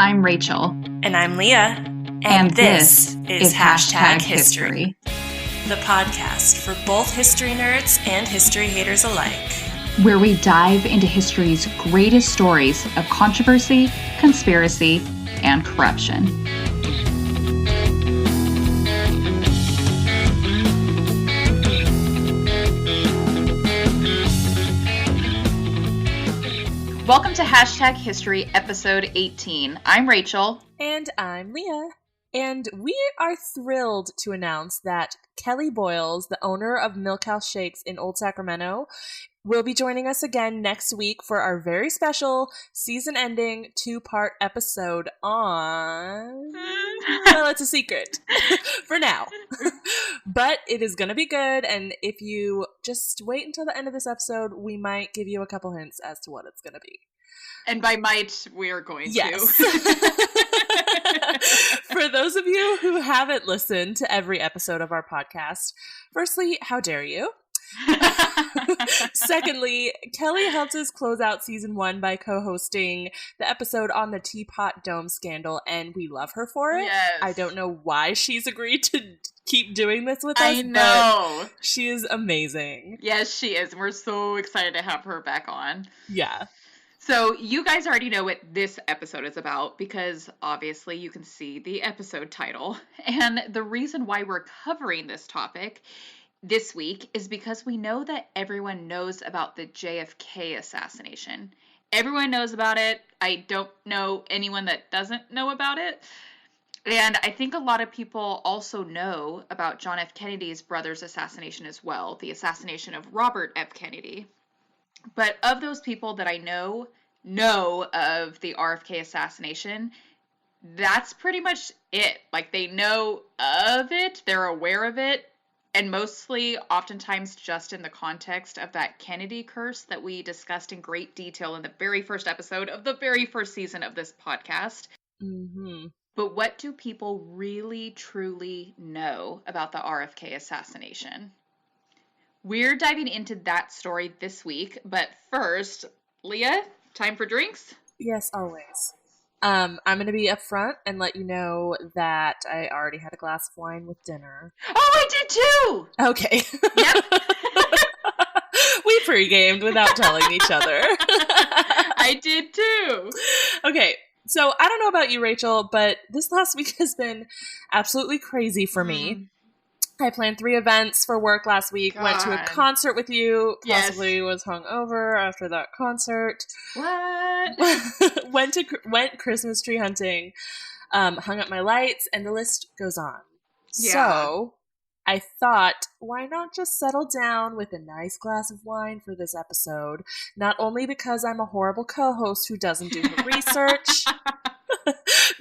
I'm Rachel. And I'm Leah. And this is Hashtag History, the podcast for both history nerds and history haters alike, where we dive into history's greatest stories of controversy, conspiracy, and corruption. Welcome to Hashtag History, episode 18. I'm Rachel. And I'm Leah. And we are thrilled to announce that Kelly Boyles, the owner of Milk House Shakes in Old Sacramento, will be joining us again next week for our very special season-ending 2-part episode on... Well, it's a secret for now. But it is going to be good, and if you just wait until the end of this episode, we might give you a couple hints as to what it's going to be. And by might, we are going yes. to. For those of you who haven't listened to every episode of our podcast, firstly, how dare you? Secondly, Kelly helped us close out season 1 by co-hosting the episode on the Teapot Dome scandal, and we love her for it. Yes. I don't know why she's agreed to keep doing this with us. I know. But she is amazing. Yes, she is. We're so excited to have her back on. Yeah. So you guys already know what this episode is about because obviously you can see the episode title. And the reason why we're covering this topic this week is because we know that everyone knows about the JFK assassination. Everyone knows about it. I don't know anyone that doesn't know about it. And I think a lot of people also know about John F. Kennedy's brother's assassination as well, the assassination of Robert F. Kennedy. But of those people that I know of the RFK assassination, that's pretty much it. Like, they know of it, they're aware of it, and mostly, oftentimes, just in the context of that Kennedy curse that we discussed in great detail in the very first episode of the very first season of this podcast. Mm-hmm. But what do people really, truly know about the RFK assassination? We're diving into that story this week, but first, Leah, time for drinks? Yes, always. I'm going to be upfront and let you know that I already had a glass of wine with dinner. Oh, I did too! Okay. Yep. We pre-gamed without telling each other. I did too. Okay, so I don't know about you, Rachel, but this last week has been absolutely crazy for me. I planned 3 events for work last week. God. Went to a concert with you. Possibly Yes. was hungover after that concert. What? went Christmas tree hunting. Hung up my lights, and the list goes on. Yeah. So I thought, why not just settle down with a nice glass of wine for this episode? Not only because I'm a horrible co-host who doesn't do her research,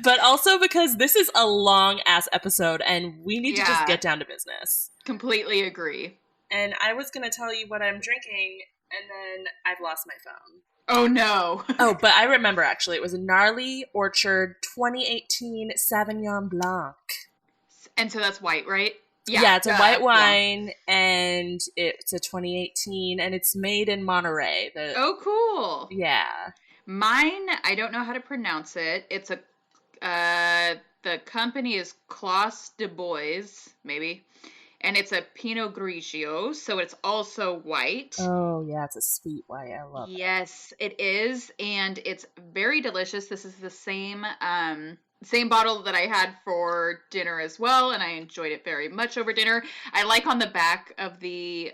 but also because this is a long-ass episode, and we need to just get down to business. Completely agree. And I was going to tell you what I'm drinking, and then I've lost my phone. Oh, no. Oh, but I remember, actually. It was a Gnarly Orchard 2018 Sauvignon Blanc. And so that's white, right? Yeah, it's a white wine, and it's a 2018, and it's made in Monterey. Oh, cool. Yeah. Mine, I don't know how to pronounce it. It's the company is Clos de Bois, maybe. And it's a Pinot Grigio, so it's also white. Oh, yeah, it's a sweet white. I love it. Yes, it is, and it's very delicious. This is the same bottle that I had for dinner as well, and I enjoyed it very much over dinner. I like on the back of the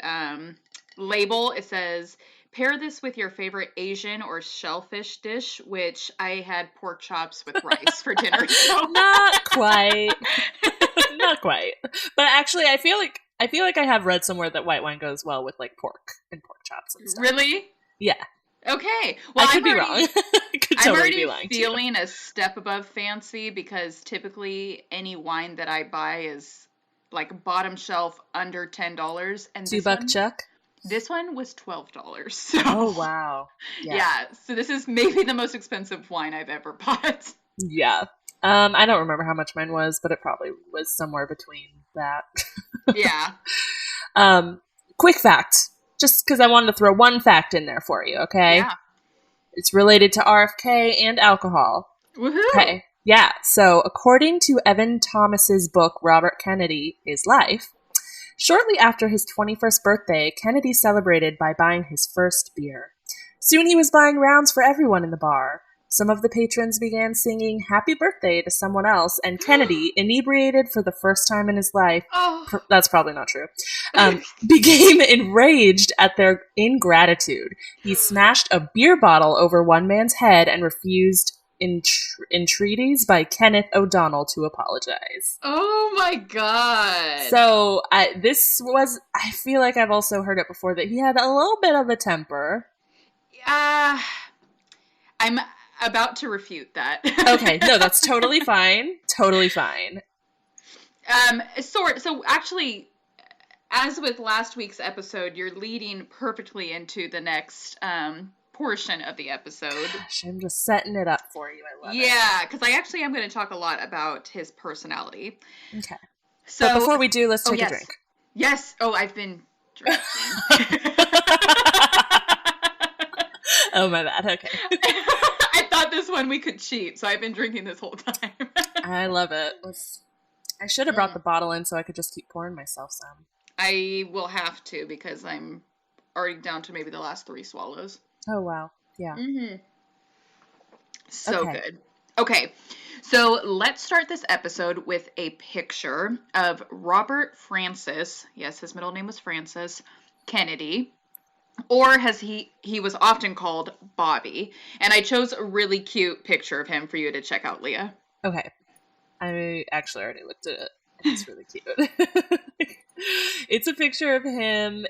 label, it says, pair this with your favorite Asian or shellfish dish, which I had pork chops with rice for dinner. So. Not quite. Not quite. But actually, I feel like I have read somewhere that white wine goes well with like pork and pork chops and stuff. Really? Yeah. Okay. Well, I could be wrong. I'm already feeling a step above fancy because typically any wine that I buy is like bottom shelf under $10. And $2 Chuck? This one was $12. So. Oh, wow. Yeah. So this is maybe the most expensive wine I've ever bought. Yeah. I don't remember how much mine was, but it probably was somewhere between that. Yeah. Quick fact, just because I wanted to throw one fact in there for you, okay? Yeah. It's related to RFK and alcohol. Woohoo! Okay. Yeah. So, according to Evan Thomas's book, Robert Kennedy, His Life, shortly after his 21st birthday, Kennedy celebrated by buying his first beer. Soon he was buying rounds for everyone in the bar. Some of the patrons began singing happy birthday to someone else, and Kennedy, inebriated for the first time in his life, Oh. that's probably not true, became enraged at their ingratitude. He smashed a beer bottle over one man's head and refused entreaties by Kenneth O'Donnell to apologize. Oh my god. So I feel like I've also heard it before that he had a little bit of a temper. I'm about to refute that. Okay, no, that's totally fine. Totally fine. So actually, as with last week's episode, you're leading perfectly into the next portion of the episode. Gosh, I'm just setting it up for you. I love it. Yeah, because I actually am going to talk a lot about his personality. Okay. So but before we do, let's take a drink. Yes. Oh, I've been drinking. Oh, my bad. Okay. I thought this one we could cheat, so I've been drinking this whole time. I love it. I should have brought the bottle in so I could just keep pouring myself some. I will have to because I'm already down to maybe the last 3 swallows. Oh, wow. Yeah. Mm-hmm. So good. Okay, so let's start this episode with a picture of Robert Francis, yes, his middle name was Francis, Kennedy, or as he was often called, Bobby. And I chose a really cute picture of him for you to check out, Leah. Okay. I actually already looked at it. It's really cute. It's a picture of him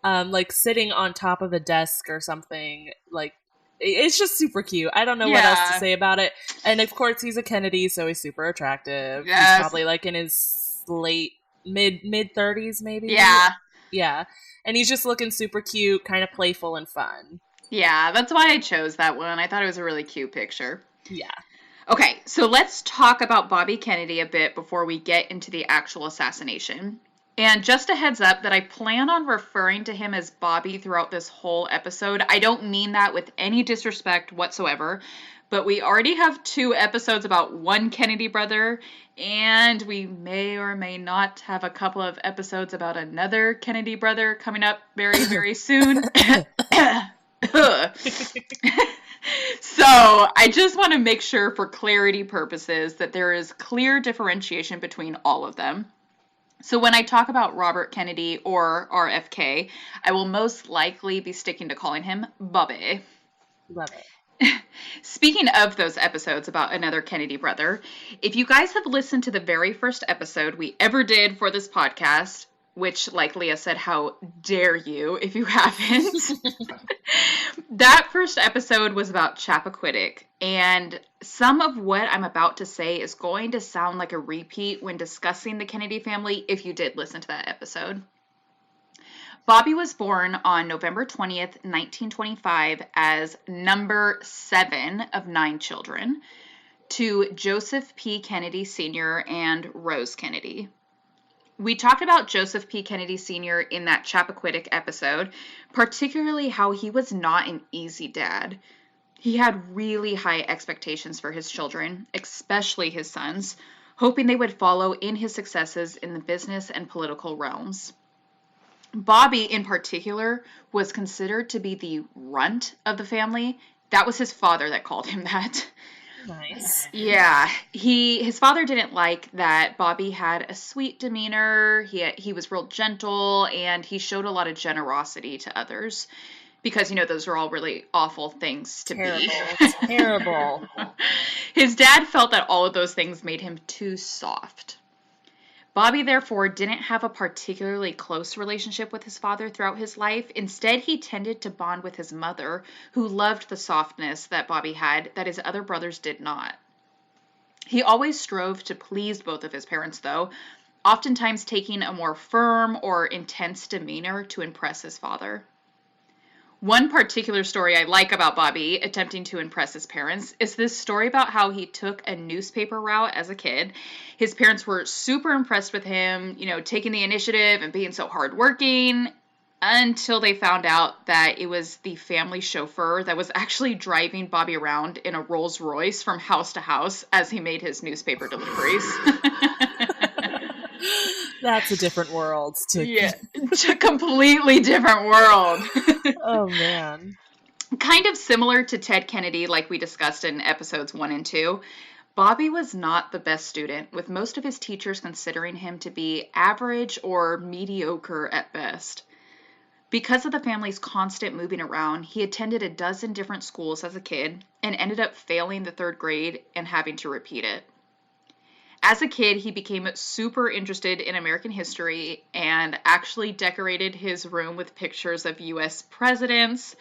like sitting on top of a desk or something. Like, it's just super cute. I don't know what else to say about it. And of course he's a Kennedy, so he's super attractive. Yes. He's probably like in his mid 30s maybe. Yeah. And he's just looking super cute, kind of playful and fun. Yeah, that's why I chose that one. I thought it was a really cute picture. Yeah. Okay, so let's talk about Bobby Kennedy a bit before we get into the actual assassination. And just a heads up that I plan on referring to him as Bobby throughout this whole episode. I don't mean that with any disrespect whatsoever, but we already have 2 episodes about one Kennedy brother, and we may or may not have a couple of episodes about another Kennedy brother coming up very, very soon. So I just want to make sure for clarity purposes that there is clear differentiation between all of them. So when I talk about Robert Kennedy or RFK, I will most likely be sticking to calling him Bobby. Love it. Speaking of those episodes about another Kennedy brother, if you guys have listened to the very first episode we ever did for this podcast, which, like Leah said, how dare you if you haven't? That first episode was about Chappaquiddick, and some of what I'm about to say is going to sound like a repeat when discussing the Kennedy family if you did listen to that episode. Bobby was born on November 20th, 1925 as number 7 of 9 children to Joseph P. Kennedy Sr. and Rose Kennedy. We talked about Joseph P. Kennedy Sr. in that Chappaquiddick episode, particularly how he was not an easy dad. He had really high expectations for his children, especially his sons, hoping they would follow in his successes in the business and political realms. Bobby, in particular, was considered to be the runt of the family. That was his father that called him that. Nice. Yeah, his father didn't like that Bobby had a sweet demeanor. He was real gentle, and he showed a lot of generosity to others because, those are all really awful things to be. Terrible. His dad felt that all of those things made him too soft. Bobby, therefore, didn't have a particularly close relationship with his father throughout his life. Instead, he tended to bond with his mother, who loved the softness that Bobby had that his other brothers did not. He always strove to please both of his parents, though, oftentimes taking a more firm or intense demeanor to impress his father. One particular story I like about Bobby attempting to impress his parents is this story about how he took a newspaper route as a kid. His parents were super impressed with him, taking the initiative and being so hardworking. until they found out that it was the family chauffeur that was actually driving Bobby around in a Rolls Royce from house to house as he made his newspaper deliveries. That's a different world. Yeah, it's a completely different world. Oh, man. Kind of similar to Ted Kennedy, like we discussed in episodes 1 and 2. Bobby was not the best student, with most of his teachers considering him to be average or mediocre at best. Because of the family's constant moving around, he attended a dozen different schools as a kid and ended up failing the 3rd grade and having to repeat it. As a kid, he became super interested in American history and actually decorated his room with pictures of US presidents,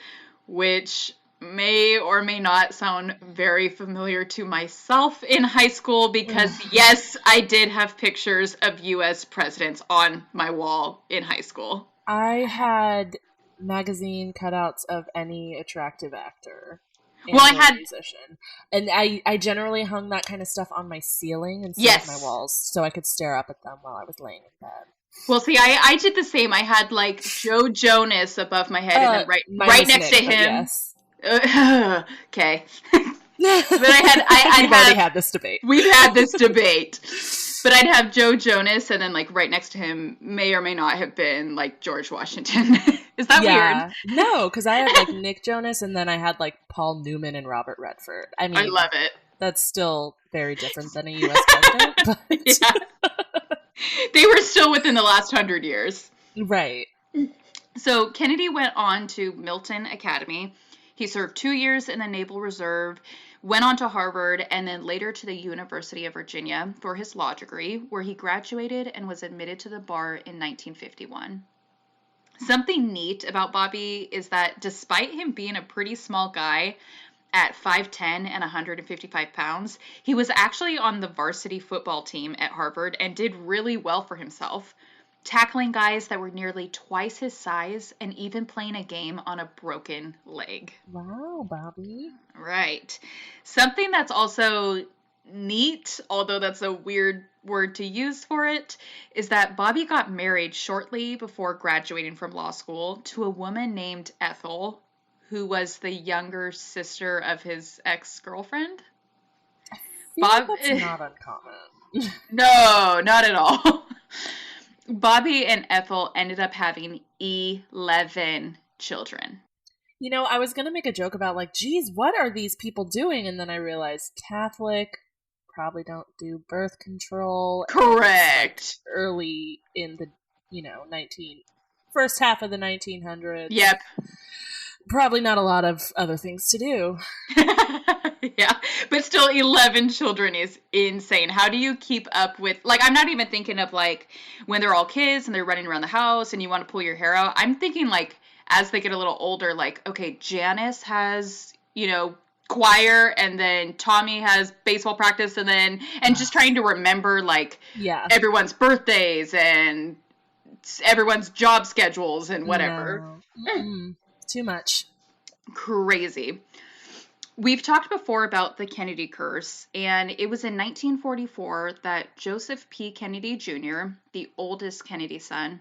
which may or may not sound very familiar to myself in high school because, yes, I did have pictures of US presidents on my wall in high school. I had magazine cutouts of any attractive actor and Well, I had musician. And I generally hung that kind of stuff on my ceiling instead Yes. of my walls so I could stare up at them while I was laying in bed. Well, see, I did the same. I had like Joe Jonas above my head, and then right next Nick, to him. Yes. Okay. But I'd already had this debate. We've had this debate. But I'd have Joe Jonas, and then like right next to him may or may not have been like George Washington. Is that weird? No, because I had like Nick Jonas, and then I had like Paul Newman and Robert Redford. I mean, I love it. That's still very different than a U.S. president. But... Yeah. They were still within the last 100 years. Right. So Kennedy went on to Milton Academy. He served 2 years in the Naval Reserve, went on to Harvard, and then later to the University of Virginia for his law degree, where he graduated and was admitted to the bar in 1951. Something neat about Bobby is that despite him being a pretty small guy at 5'10 and 155 pounds, he was actually on the varsity football team at Harvard and did really well for himself, tackling guys that were nearly twice his size and even playing a game on a broken leg. Wow, Bobby. Right. Something that's also neat, although that's a weird word to use for it, is that Bobby got married shortly before graduating from law school to a woman named Ethel, who was the younger sister of his ex-girlfriend. That's not uncommon. No, not at all. Bobby and Ethel ended up having 11 children. You know, I was going to make a joke about like, geez, what are these people doing? And then I realized Catholic probably don't do birth control. Correct. Like early in the, first half of the 1900s. Yep. Probably not a lot of other things to do. Yeah, but still 11 children is insane. How do you keep up with, like, I'm not even thinking of, like, when they're all kids and they're running around the house and you want to pull your hair out. I'm thinking, like, as they get a little older, like, okay, Janice has, choir, and then Tommy has baseball practice, and just trying to remember, like, everyone's birthdays and everyone's job schedules and whatever. No. Too much. Crazy. We've talked before about the Kennedy curse, and it was in 1944 that Joseph P. Kennedy Jr., the oldest Kennedy son,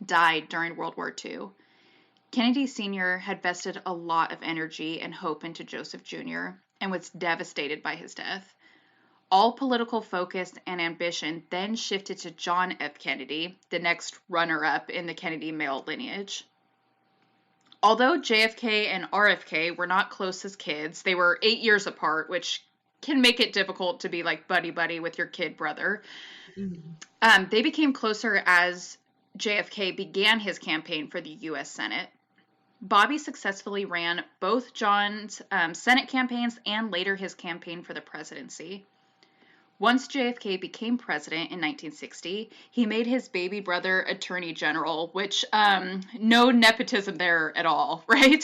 died during World War II. Kennedy Sr. had vested a lot of energy and hope into Joseph Jr. and was devastated by his death. All political focus and ambition then shifted to John F. Kennedy, the next runner-up in the Kennedy male lineage. Although JFK and RFK were not close as kids, they were 8 years apart, which can make it difficult to be like buddy-buddy with your kid brother. Mm-hmm. They became closer as JFK began his campaign for the U.S. Senate. Bobby successfully ran both John's Senate campaigns and later his campaign for the presidency. Once JFK became president in 1960, he made his baby brother attorney general, which, no nepotism there at all, right?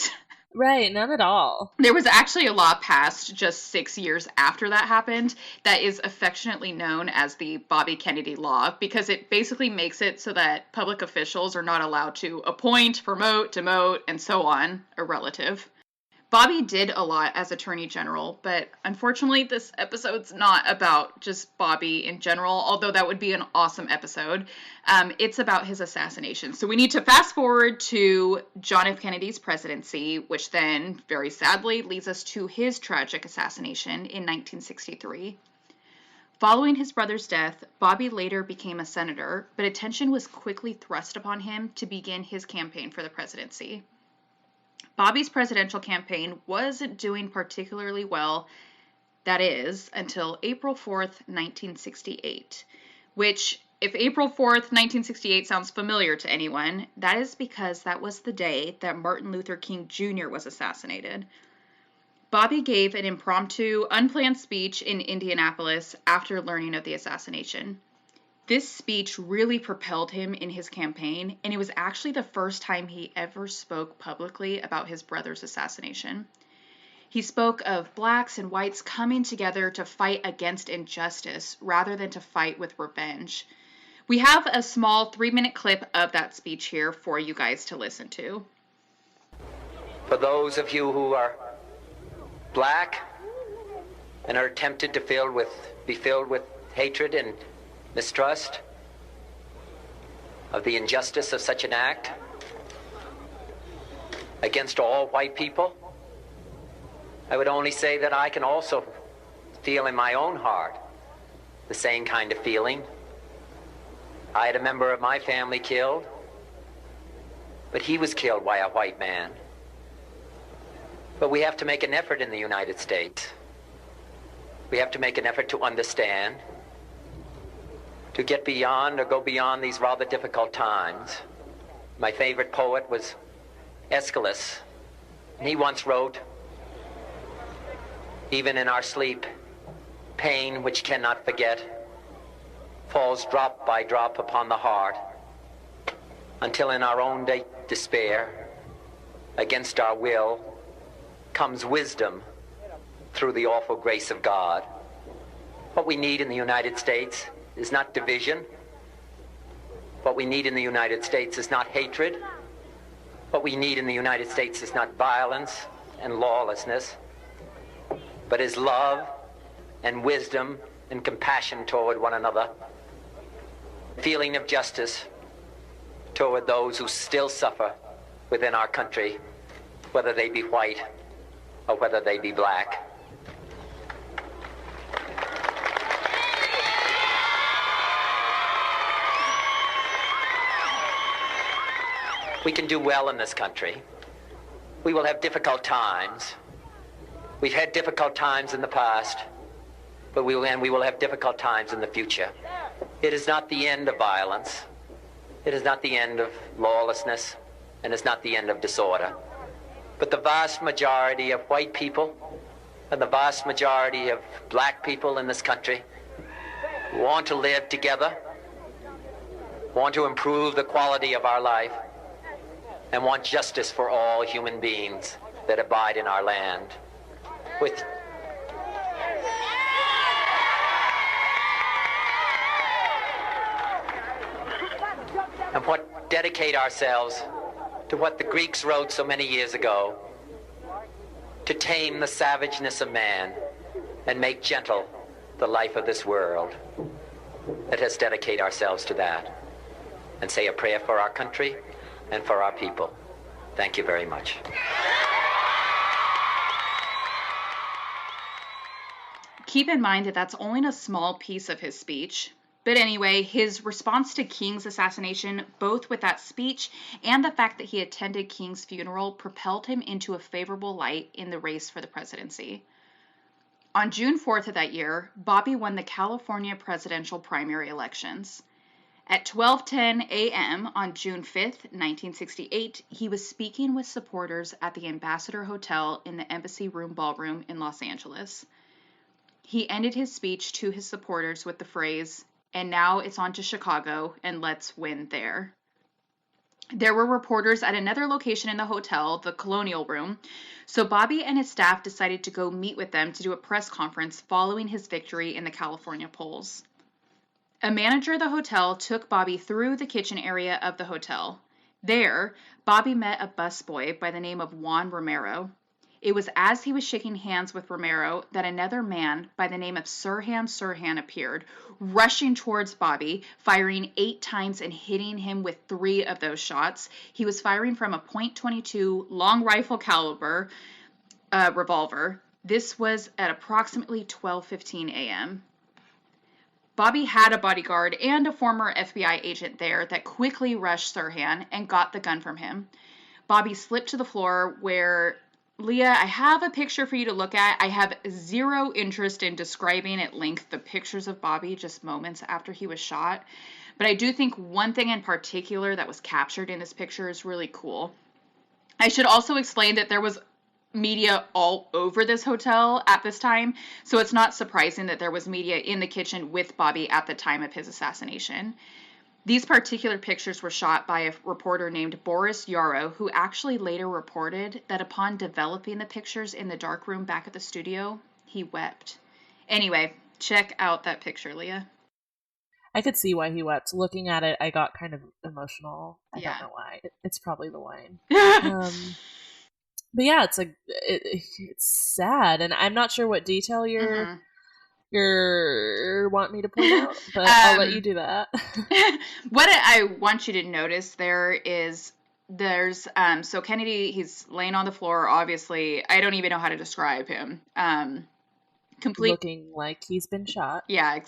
Right, none at all. There was actually a law passed just 6 years after that happened that is affectionately known as the Bobby Kennedy Law, because it basically makes it so that public officials are not allowed to appoint, promote, demote, and so on a relative. Bobby did a lot as Attorney General, but unfortunately this episode's not about just Bobby in general, although that would be an awesome episode. It's about his assassination. So we need to fast forward to John F. Kennedy's presidency, which then, very sadly, leads us to his tragic assassination in 1963. Following his brother's death, Bobby later became a senator, but attention was quickly thrust upon him to begin his campaign for the presidency. Bobby's presidential campaign wasn't doing particularly well, that is, until April 4th, 1968, which, if April 4th, 1968 sounds familiar to anyone, that is because that was the day that Martin Luther King Jr. was assassinated. Bobby gave an impromptu, unplanned speech in Indianapolis after learning of the assassination. This speech really propelled him in his campaign, and it was actually the first time he ever spoke publicly about his brother's assassination. He spoke of blacks and whites coming together to fight against injustice rather than to fight with revenge. We have a small 3-minute clip of that speech here for you guys to listen to. For those of you who are black and are tempted to be filled with hatred and mistrust of the injustice of such an act against all white people, I would only say that I can also feel in my own heart the same kind of feeling. I had a member of my family killed, but he was killed by a white man. But we have to make an effort in the United States. We have to make an effort to understand, to get beyond or go beyond these rather difficult times. My favorite poet was Aeschylus, and he once wrote, "Even in our sleep, pain which cannot forget falls drop by drop upon the heart, until in our own despair, against our will, comes wisdom through the awful grace of God." What we need in the United States is not division. What we need in the United States is not hatred. What we need in the United States is not violence and lawlessness, but is love and wisdom and compassion toward one another, feeling of justice toward those who still suffer within our country, whether they be white or whether they be black. We can do well in this country. We will have difficult times. We've had difficult times in the past, but we will have difficult times in the future. It is not the end of violence. It is not the end of lawlessness, and it's not the end of disorder. But the vast majority of white people and the vast majority of black people in this country want to live together, want to improve the quality of our life, and want justice for all human beings that abide in our land. And what dedicate ourselves to what the Greeks wrote so many years ago, to tame the savageness of man and make gentle the life of this world. Let us dedicate ourselves to that and say a prayer for our country and for our people. Thank you very much. Keep in mind that that's only a small piece of his speech. But anyway, his response to King's assassination, both with that speech and the fact that he attended King's funeral, propelled him into a favorable light in the race for the presidency. On June 4th of that year, Bobby won the California presidential primary elections. At 12:10 a.m. on June 5th, 1968, he was speaking with supporters at the Ambassador Hotel in the Embassy Room Ballroom in Los Angeles. He ended his speech to his supporters with the phrase, "And now it's on to Chicago, and let's win there." There were reporters at another location in the hotel, the Colonial Room, so Bobby and his staff decided to go meet with them to do a press conference following his victory in the California polls. A manager of the hotel took Bobby through the kitchen area of the hotel. There, Bobby met a busboy by the name of Juan Romero. It was as he was shaking hands with Romero that another man by the name of Sirhan appeared, rushing towards Bobby, firing 8 times and hitting him with 3 of those shots. He was firing from a .22 long rifle caliber revolver. This was at approximately 12:15 a.m. Bobby had a bodyguard and a former FBI agent there that quickly rushed Sirhan and got the gun from him. Bobby slipped to the floor where, Leah, I have a picture for you to look at. I have zero interest in describing at length the pictures of Bobby just moments after he was shot. But I do think one thing in particular that was captured in this picture is really cool. I should also explain that there was media all over this hotel at this time, so it's not surprising that there was media in the kitchen with Bobby at the time of his assassination. These particular pictures were shot by a reporter named Boris Yarrow, who actually later reported that upon developing the pictures in the dark room back at the studio, he wept. Anyway, check out that picture, Leah. I could see why he wept. Looking at it, I got kind of emotional. I Yeah. don't know why. It's probably the wine. But yeah, it's sad, and I'm not sure what detail you're want me to point out, but I'll let you do that. What I want you to notice there is so Kennedy, he's laying on the floor. Obviously, I don't even know how to describe him. Looking like he's been shot. Yeah,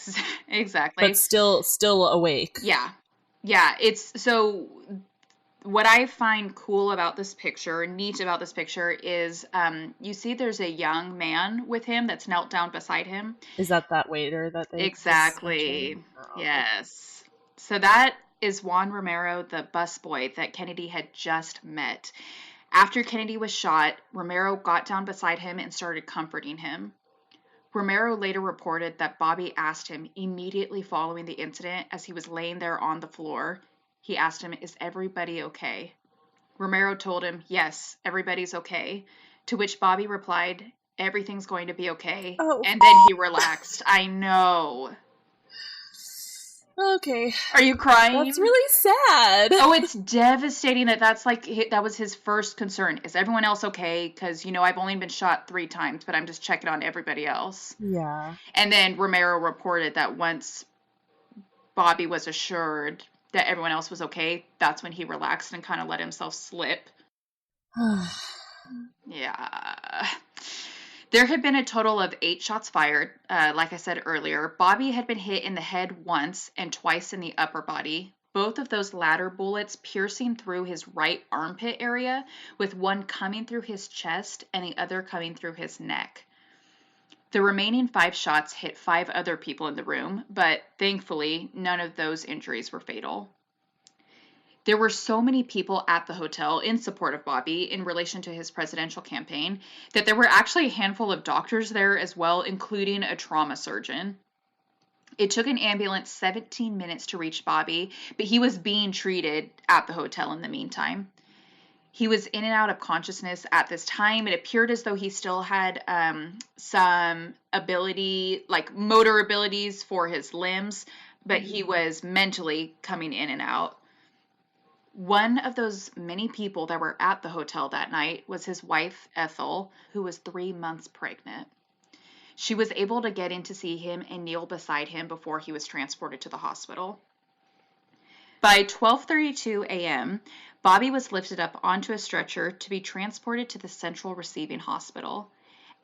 exactly. But still awake. Yeah. It's so. What I find cool about this picture, neat about this picture, is you see there's a young man with him that's knelt down beside him. Is that waiter that they Exactly. Oh. Yes. So that is Juan Romero, the busboy that Kennedy had just met. After Kennedy was shot, Romero got down beside him and started comforting him. Romero later reported that Bobby asked him immediately following the incident as he was laying there on the floor. He asked him, "Is everybody okay?" Romero told him, "Yes, everybody's okay." To which Bobby replied, "Everything's going to be okay." Oh. And then he relaxed. I know. Okay. Are you crying? That's really sad. Oh, it's devastating that was his first concern. Is everyone else okay? Because, I've only been shot 3 times, but I'm just checking on everybody else. Yeah. And then Romero reported that once Bobby was assured that everyone else was okay, that's when he relaxed and kind of let himself slip. Yeah. There had been a total of 8 shots fired. Like I said earlier, Bobby had been hit in the head once and twice in the upper body. Both of those latter bullets piercing through his right armpit area, with one coming through his chest and the other coming through his neck. The remaining 5 shots hit 5 other people in the room, but thankfully, none of those injuries were fatal. There were so many people at the hotel in support of Bobby in relation to his presidential campaign that there were actually a handful of doctors there as well, including a trauma surgeon. It took an ambulance 17 minutes to reach Bobby, but he was being treated at the hotel in the meantime. He was in and out of consciousness at this time. It appeared as though he still had some ability, like motor abilities for his limbs, but he was mentally coming in and out. One of those many people that were at the hotel that night was his wife, Ethel, who was 3 months pregnant. She was able to get in to see him and kneel beside him before he was transported to the hospital. By 12:32 a.m., Bobby was lifted up onto a stretcher to be transported to the Central Receiving Hospital.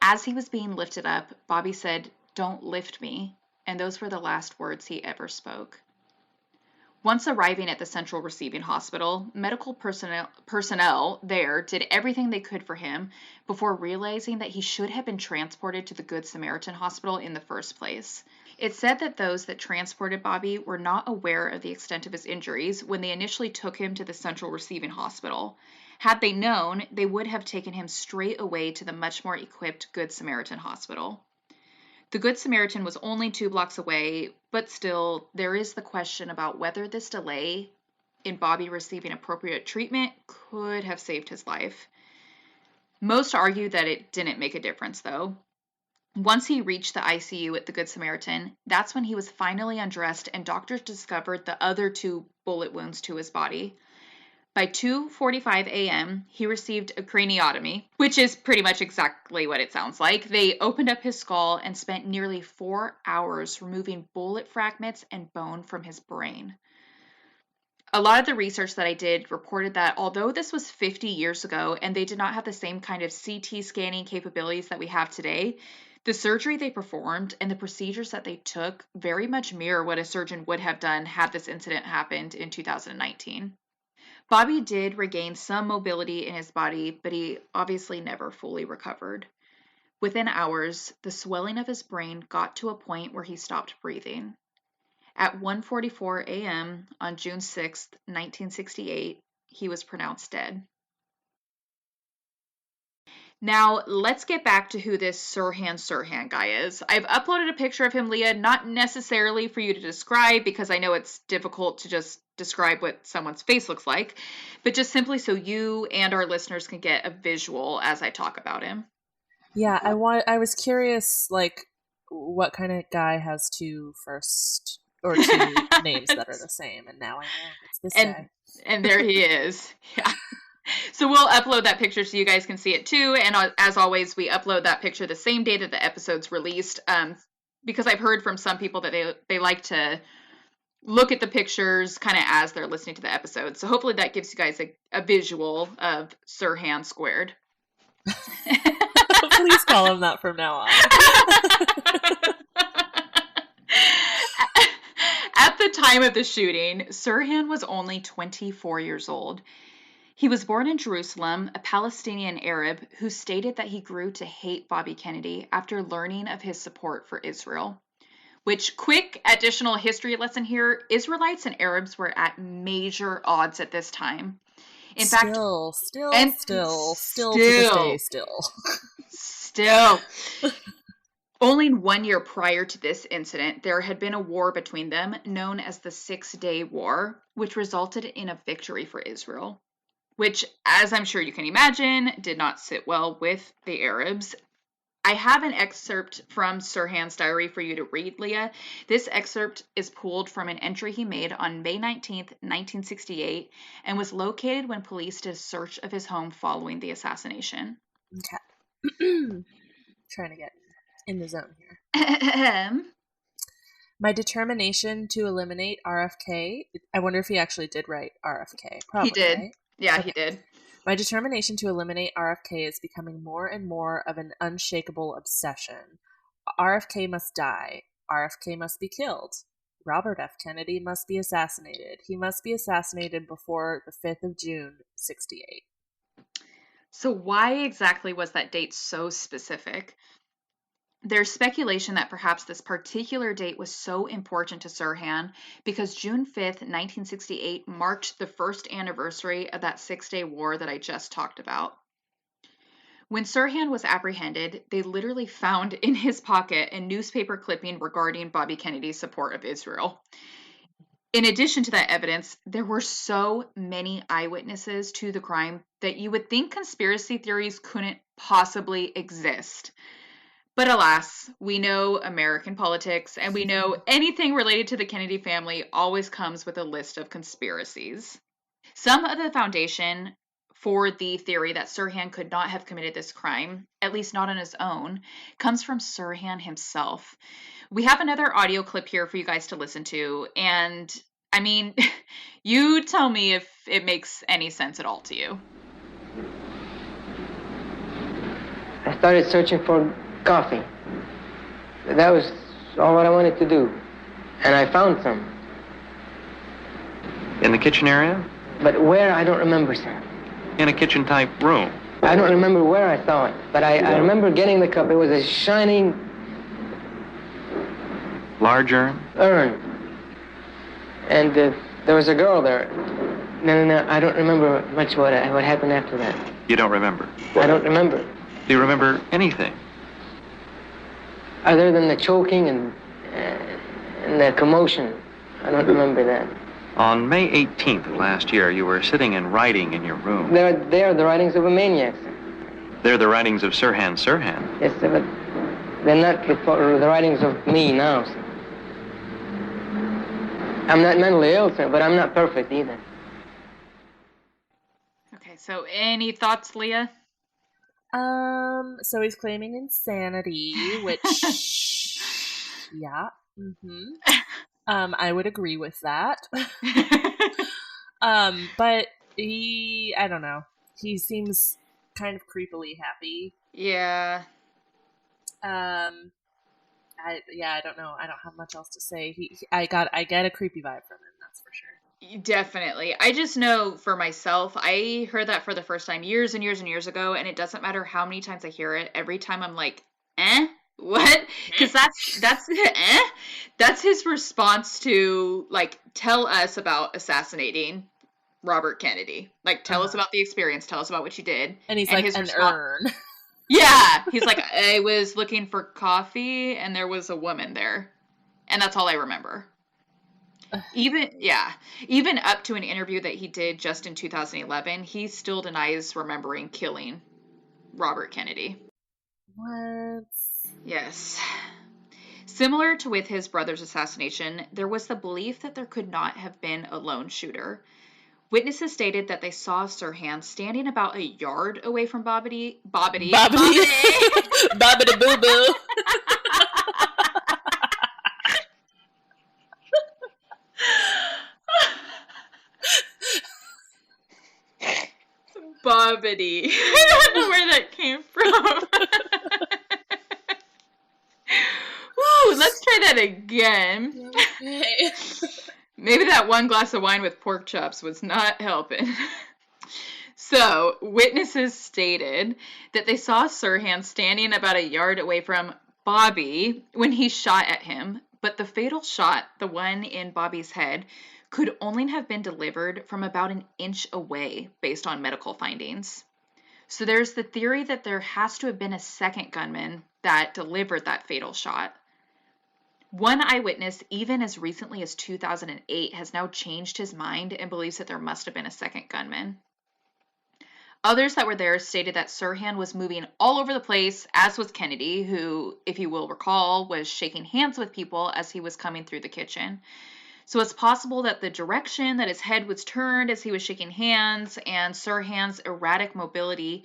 As he was being lifted up, Bobby said, "Don't lift me," and those were the last words he ever spoke. Once arriving at the Central Receiving Hospital, medical personnel there did everything they could for him before realizing that he should have been transported to the Good Samaritan Hospital in the first place. It's said that those that transported Bobby were not aware of the extent of his injuries when they initially took him to the Central Receiving Hospital. Had they known, they would have taken him straight away to the much more equipped Good Samaritan Hospital. The Good Samaritan was only 2 blocks away, but still, there is the question about whether this delay in Bobby receiving appropriate treatment could have saved his life. Most argue that it didn't make a difference, though. Once he reached the ICU at the Good Samaritan, that's when he was finally undressed and doctors discovered the other 2 bullet wounds to his body. By 2:45 a.m., he received a craniotomy, which is pretty much exactly what it sounds like. They opened up his skull and spent nearly 4 hours removing bullet fragments and bone from his brain. A lot of the research that I did reported that although this was 50 years ago and they did not have the same kind of CT scanning capabilities that we have today, the surgery they performed and the procedures that they took very much mirror what a surgeon would have done had this incident happened in 2019. Bobby did regain some mobility in his body, but he obviously never fully recovered. Within hours, the swelling of his brain got to a point where he stopped breathing. At 1:44 a.m. on June 6, 1968, he was pronounced dead. Now, let's get back to who this Sirhan guy is. I've uploaded a picture of him, Leah, not necessarily for you to describe, because I know it's difficult to just describe what someone's face looks like, but just simply so you and our listeners can get a visual as I talk about him. Yeah, I was curious, like, what kind of guy has two names that are the same, and now I know it's this guy. And there he is. Yeah. So we'll upload that picture so you guys can see it too. And as always, we upload that picture the same day that the episode's released, because I've heard from some people that they like to look at the pictures kind of as they're listening to the episode. So hopefully that gives you guys a visual of Sirhan squared. Please call him that from now on. At the time of the shooting, Sirhan was only 24 years old. He was born in Jerusalem, a Palestinian Arab who stated that he grew to hate Bobby Kennedy after learning of his support for Israel. Which, quick additional history lesson here, Israelites and Arabs were at major odds at this time. In fact, still to this day, still. Only 1 year prior to this incident, there had been a war between them known as the 6-Day War, which resulted in a victory for Israel. Which, as I'm sure you can imagine, did not sit well with the Arabs. I have an excerpt from Sirhan's diary for you to read, Leah. This excerpt is pulled from an entry he made on May 19th, 1968, and was located when police did a search of his home following the assassination. Okay. Trying to get in the zone here. My determination to eliminate RFK. I wonder if he actually did write RFK. Probably, he did. Right? Yeah, okay. He did. My determination to eliminate RFK is becoming more and more of an unshakable obsession. RFK must die. RFK must be killed. Robert F. Kennedy must be assassinated. He must be assassinated before the 5th of June, 68. So why exactly was that date so specific? There's speculation that perhaps this particular date was so important to Sirhan because June 5th, 1968 marked the first anniversary of that 6-Day War that I just talked about. When Sirhan was apprehended, they literally found in his pocket a newspaper clipping regarding Bobby Kennedy's support of Israel. In addition to that evidence, there were so many eyewitnesses to the crime that you would think conspiracy theories couldn't possibly exist. But alas, we know American politics, and we know anything related to the Kennedy family always comes with a list of conspiracies. Some of the foundation for the theory that Sirhan could not have committed this crime, at least not on his own, comes from Sirhan himself. We have another audio clip here for you guys to listen to, and I mean, you tell me if it makes any sense at all to you. I started searching for coffee. That was all what I wanted to do. And I found some. In the kitchen area? But where, I don't remember, sir. In a kitchen-type room? I don't remember where I saw it, but I remember getting the cup. It was a shining... Large urn? Urn. And there was a girl there. No, I don't remember much what happened after that. You don't remember? I don't remember. Do you remember anything? Other than the choking and the commotion. I don't remember that. On May 18th of last year, you were sitting and writing in your room. They are the writings of a maniac, sir. They're the writings of Sirhan. Yes, sir, but they're not the writings of me now, sir. I'm not mentally ill, sir, but I'm not perfect either. So any thoughts, Leah? So he's claiming insanity, which, yeah, I would agree with that. But I don't know. He seems kind of creepily happy. Yeah. I don't know. I don't have much else to say. I get a creepy vibe from him, that's for sure. Definitely. I just know for myself, I heard that for the first time years and years and years ago, and it doesn't matter how many times I hear it. Every time I'm like, what? Because that's his response to, like, tell us about assassinating Robert Kennedy. Like, tell us about the experience. Tell us about what you did. And he's like, an urn. Yeah. He's like, I was looking for coffee, and there was a woman there. And that's all I remember. Even up to an interview that he did just in 2011, he still denies remembering killing Robert Kennedy. What? Yes. Similar to with his brother's assassination, there was the belief that there could not have been a lone shooter. Witnesses stated that they saw Sirhan standing about a yard away from Bobbity boo boo. Bobbity. I don't know where that came from. Ooh, let's try that again. Okay. Maybe that one glass of wine with pork chops was not helping. So, witnesses stated that they saw Sirhan standing about a yard away from Bobby when he shot at him, but the fatal shot, the one in Bobby's head, could only have been delivered from about an inch away based on medical findings. So there's the theory that there has to have been a second gunman that delivered that fatal shot. One eyewitness, even as recently as 2008, has now changed his mind and believes that there must have been a second gunman. Others that were there stated that Sirhan was moving all over the place, as was Kennedy, who, if you will recall, was shaking hands with people as he was coming through the kitchen. So it's possible that the direction that his head was turned as he was shaking hands and Sirhan's erratic mobility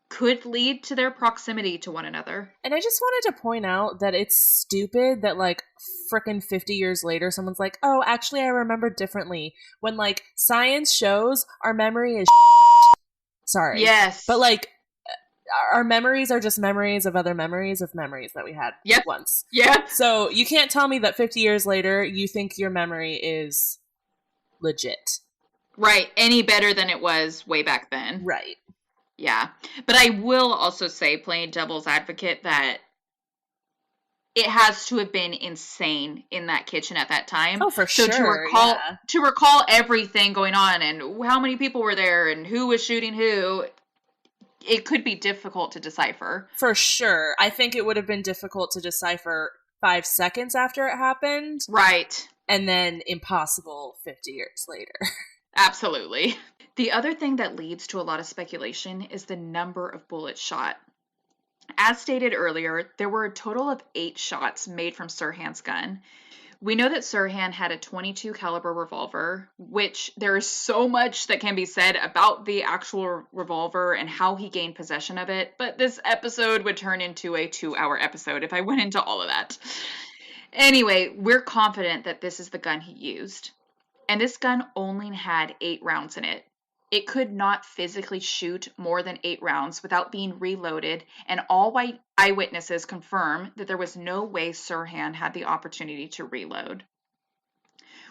could lead to their proximity to one another. And I just wanted to point out that it's stupid that, like, frickin' 50 years later, someone's like, oh, actually, I remember differently. When, like, science shows our memory is sorry. Yes. But, like, our memories are just memories of other memories of memories that we had once. Yeah. So you can't tell me that 50 years later you think your memory is legit. Right. Any better than it was way back then. Right. Yeah. But I will also say, playing devil's advocate, that it has to have been insane in that kitchen at that time. Oh, for sure. To recall everything going on and how many people were there and who was shooting who, it could be difficult to decipher. For sure. I think it would have been difficult to decipher 5 seconds after it happened. Right. And then impossible 50 years later. Absolutely. The other thing that leads to a lot of speculation is the number of bullets shot. As stated earlier, there were a total of 8 shots made from Sirhan's gun. We know that Sirhan had a .22 caliber revolver, which there is so much that can be said about the actual revolver and how he gained possession of it, but this episode would turn into a 2-hour episode if I went into all of that. Anyway, we're confident that this is the gun he used. And this gun only had 8 rounds in it. It could not physically shoot more than 8 rounds without being reloaded, and all eyewitnesses confirm that there was no way Sirhan had the opportunity to reload.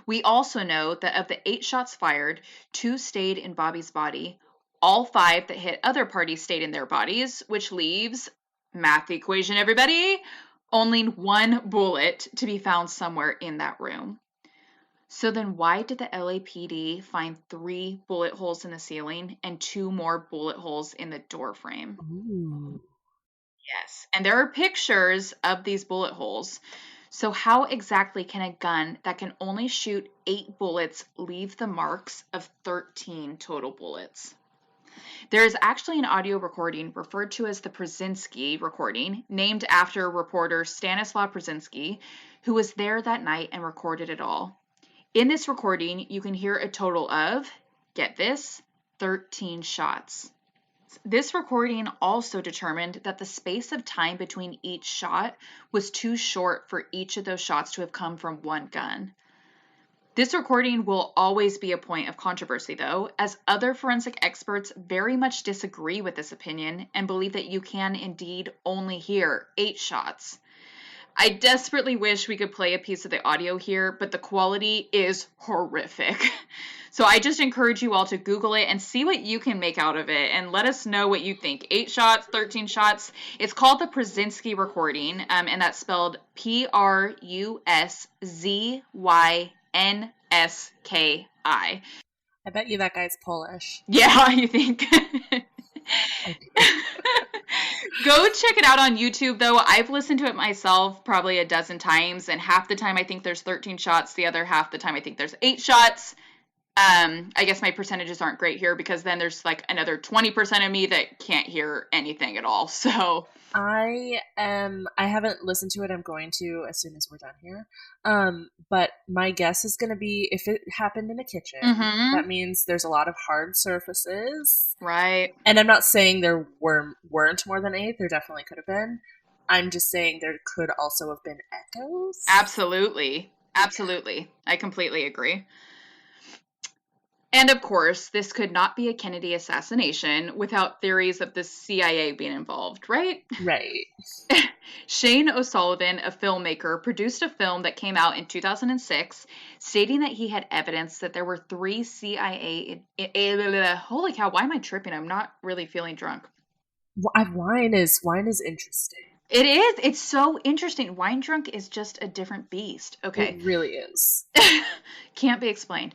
We also know that of the 8 shots fired, 2 stayed in Bobby's body. All 5 that hit other parties stayed in their bodies, which leaves, math equation everybody, only 1 bullet to be found somewhere in that room. So then why did the LAPD find 3 bullet holes in the ceiling and 2 more bullet holes in the door frame? Ooh. Yes, and there are pictures of these bullet holes. So how exactly can a gun that can only shoot 8 bullets leave the marks of 13 total bullets? There is actually an audio recording referred to as the Presidency recording, named after reporter Stanislaw Presidency, who was there that night and recorded it all. In this recording, you can hear a total of, get this, 13 shots. This recording also determined that the space of time between each shot was too short for each of those shots to have come from one gun. This recording will always be a point of controversy, though, as other forensic experts very much disagree with this opinion and believe that you can indeed only hear 8 shots. I desperately wish we could play a piece of the audio here, but the quality is horrific. So I just encourage you all to Google it and see what you can make out of it and let us know what you think. 8 shots, 13 shots. It's called the presidency recording, and that's spelled PruszyNski. I bet you that guy's Polish. Yeah, you think? Go check it out on YouTube, though. I've listened to it myself probably a dozen times, and half the time I think there's 13 shots. The other half the time I think there's 8 shots. I guess my percentages aren't great here because then there's like another 20% of me that can't hear anything at all. So I haven't listened to it. I'm going to as soon as we're done here. But my guess is going to be if it happened in a kitchen, that means there's a lot of hard surfaces. Right. And I'm not saying there weren't more than 8. There definitely could have been. I'm just saying there could also have been echoes. Absolutely. Absolutely. I completely agree. And of course, this could not be a Kennedy assassination without theories of the CIA being involved, right? Right. Shane O'Sullivan, a filmmaker, produced a film that came out in 2006 stating that he had evidence that there were 3 CIA... Holy cow, why am I tripping? I'm not really feeling drunk. Wine is interesting. It is. It's so interesting. Wine drunk is just a different beast. Okay. It really is. Can't be explained.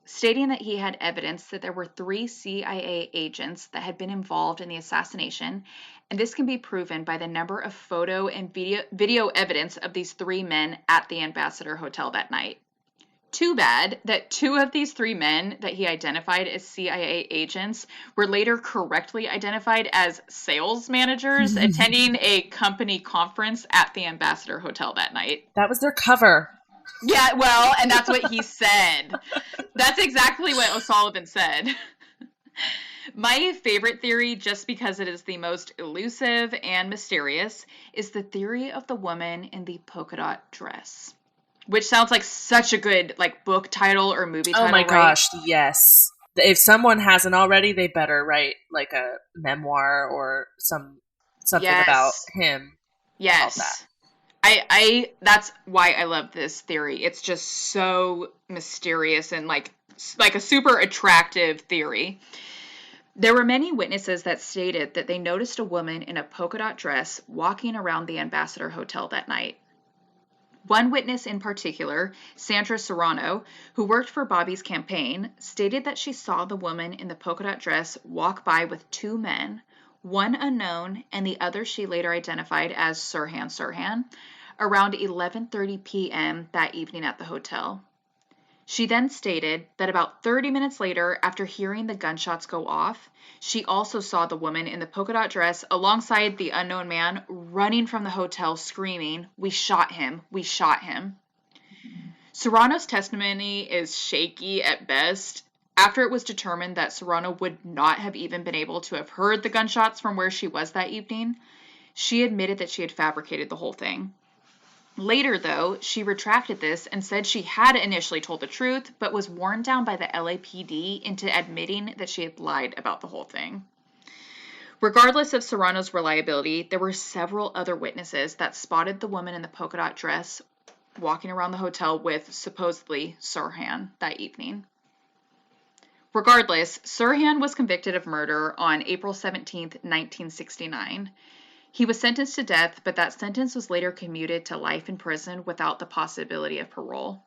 Stating that he had evidence that there were 3 CIA agents that had been involved in the assassination, and this can be proven by the number of photo and video evidence of these 3 men at the Ambassador Hotel that night. Too bad that 2 of these 3 men that he identified as CIA agents were later correctly identified as sales managers attending a company conference at the Ambassador Hotel that night. That was their cover. Yeah, well, and that's what he said. That's exactly what O'Sullivan said. My favorite theory, just because it is the most elusive and mysterious, is the theory of the woman in the polka dot dress. Which sounds like such a good book title or movie title, Oh my right? gosh, yes. If someone hasn't already, they better write a memoir or something about him. Yes. About that. That's why I love this theory. It's just so mysterious and like a super attractive theory. There were many witnesses that stated that they noticed a woman in a polka dot dress walking around the Ambassador Hotel that night. One witness in particular, Sandra Serrano, who worked for Bobby's campaign, stated that she saw the woman in the polka dot dress walk by with 2 men, one unknown and the other she later identified as Sirhan, around 11:30 p.m. that evening at the hotel. She then stated that about 30 minutes later, after hearing the gunshots go off, she also saw the woman in the polka dot dress alongside the unknown man running from the hotel screaming, "We shot him, we shot him." Serrano's testimony is shaky at best. After it was determined that Serrano would not have even been able to have heard the gunshots from where she was that evening, she admitted that she had fabricated the whole thing. Later, though, she retracted this and said she had initially told the truth, but was worn down by the LAPD into admitting that she had lied about the whole thing. Regardless of Serrano's reliability, there were several other witnesses that spotted the woman in the polka dot dress walking around the hotel with supposedly Sirhan that evening. Regardless, Sirhan was convicted of murder on April 17, 1969. He was sentenced to death, but that sentence was later commuted to life in prison without the possibility of parole.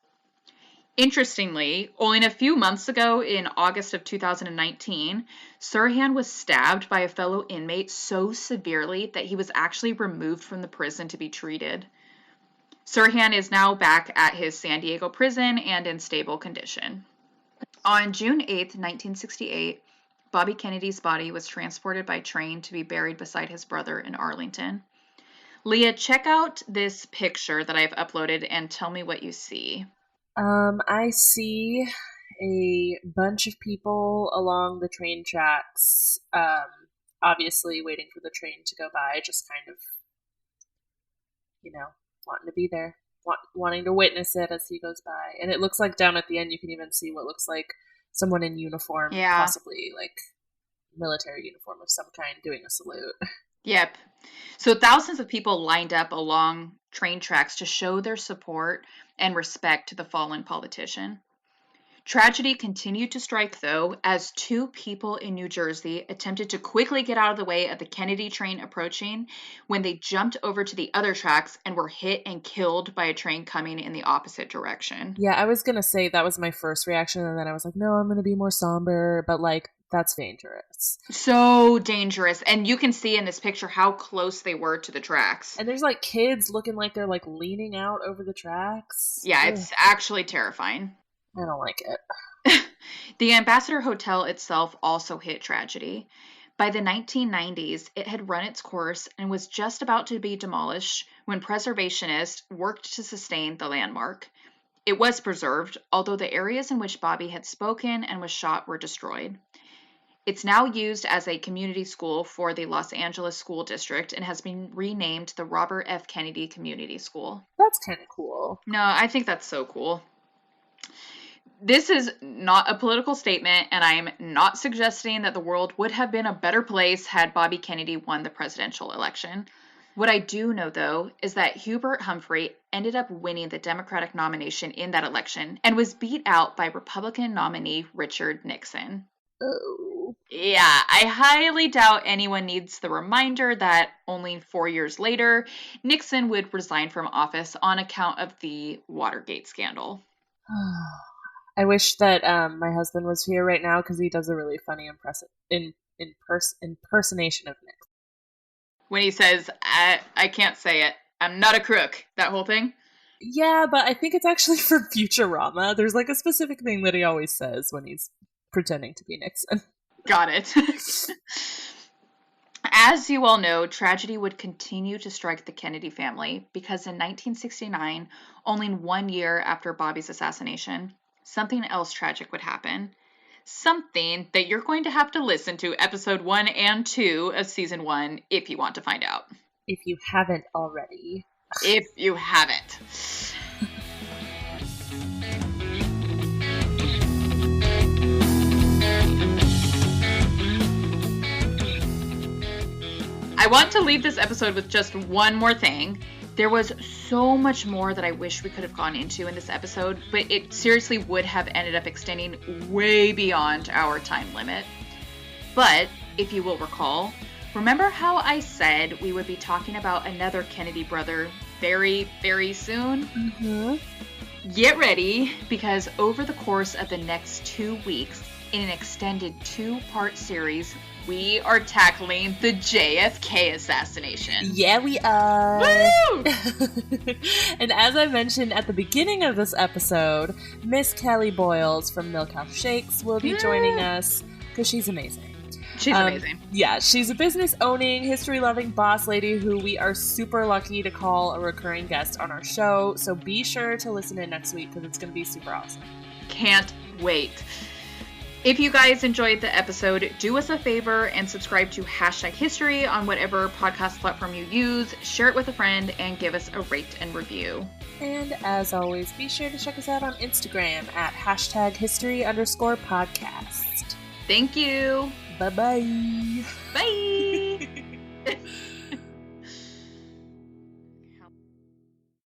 Interestingly, only a few months ago, in August of 2019, Sirhan was stabbed by a fellow inmate so severely that he was actually removed from the prison to be treated. Sirhan is now back at his San Diego prison and in stable condition. On June 8, 1968, Bobby Kennedy's body was transported by train to be buried beside his brother in Arlington. Leah, check out this picture that I've uploaded and tell me what you see. I see a bunch of people along the train tracks, obviously waiting for the train to go by, just kind of, wanting to be there, wanting to witness it as he goes by. And it looks like down at the end you can even see what looks like someone in uniform, possibly like military uniform of some kind, doing a salute. Yep. So thousands of people lined up along train tracks to show their support and respect to the fallen politician. Tragedy continued to strike, though, as 2 people in New Jersey attempted to quickly get out of the way of the Kennedy train approaching when they jumped over to the other tracks and were hit and killed by a train coming in the opposite direction. Yeah, I was going to say that was my first reaction, and then I was like, no, I'm going to be more somber, but like, that's dangerous. So dangerous. And you can see in this picture how close they were to the tracks. And there's like kids looking like they're like leaning out over the tracks. Yeah, it's actually terrifying. I don't like it. The Ambassador Hotel itself also hit tragedy. By the 1990s, it had run its course and was just about to be demolished when preservationists worked to sustain the landmark. It was preserved, although the areas in which Bobby had spoken and was shot were destroyed. It's now used as a community school for the Los Angeles School District and has been renamed the Robert F. Kennedy Community School. That's kind of cool. No, I think that's so cool. This is not a political statement, and I'm not suggesting that the world would have been a better place had Bobby Kennedy won the presidential election. What I do know, though, is that Hubert Humphrey ended up winning the Democratic nomination in that election and was beat out by Republican nominee Richard Nixon. Oh. Yeah, I highly doubt anyone needs the reminder that only 4 years later, Nixon would resign from office on account of the Watergate scandal. I wish that my husband was here right now because he does a really funny impersonation of Nick. When he says, I can't say it, I'm not a crook, that whole thing? Yeah, but I think it's actually for Futurama. There's like a specific thing that he always says when he's pretending to be Nixon. Got it. As you all know, tragedy would continue to strike the Kennedy family because in 1969, only 1 year after Bobby's assassination, something else tragic would happen. Something that you're going to have to listen to episode 1 and 2 of season 1 if you want to find out. If you haven't already. If you haven't. I want to leave this episode with just one more thing. There was so much more that I wish we could have gone into in this episode, but it seriously would have ended up extending way beyond our time limit. But, if you will recall, remember how I said we would be talking about another Kennedy brother very, very soon? Mm-hmm. Get ready, because over the course of the next 2 weeks, in an extended 2-part series, we are tackling the JFK assassination. Yeah, we are. Woo! And as I mentioned at the beginning of this episode, Miss Kelly Boyles from Milk House Shakes will be joining us because she's amazing. She's amazing. Yeah, she's a business-owning, history-loving boss lady who we are super lucky to call a recurring guest on our show. So be sure to listen in next week because it's going to be super awesome. Can't wait. If you guys enjoyed the episode, do us a favor and subscribe to #History on whatever podcast platform you use, share it with a friend, and give us a rate and review. And as always, be sure to check us out on Instagram at #history_podcast. Thank you. Bye-bye. Bye.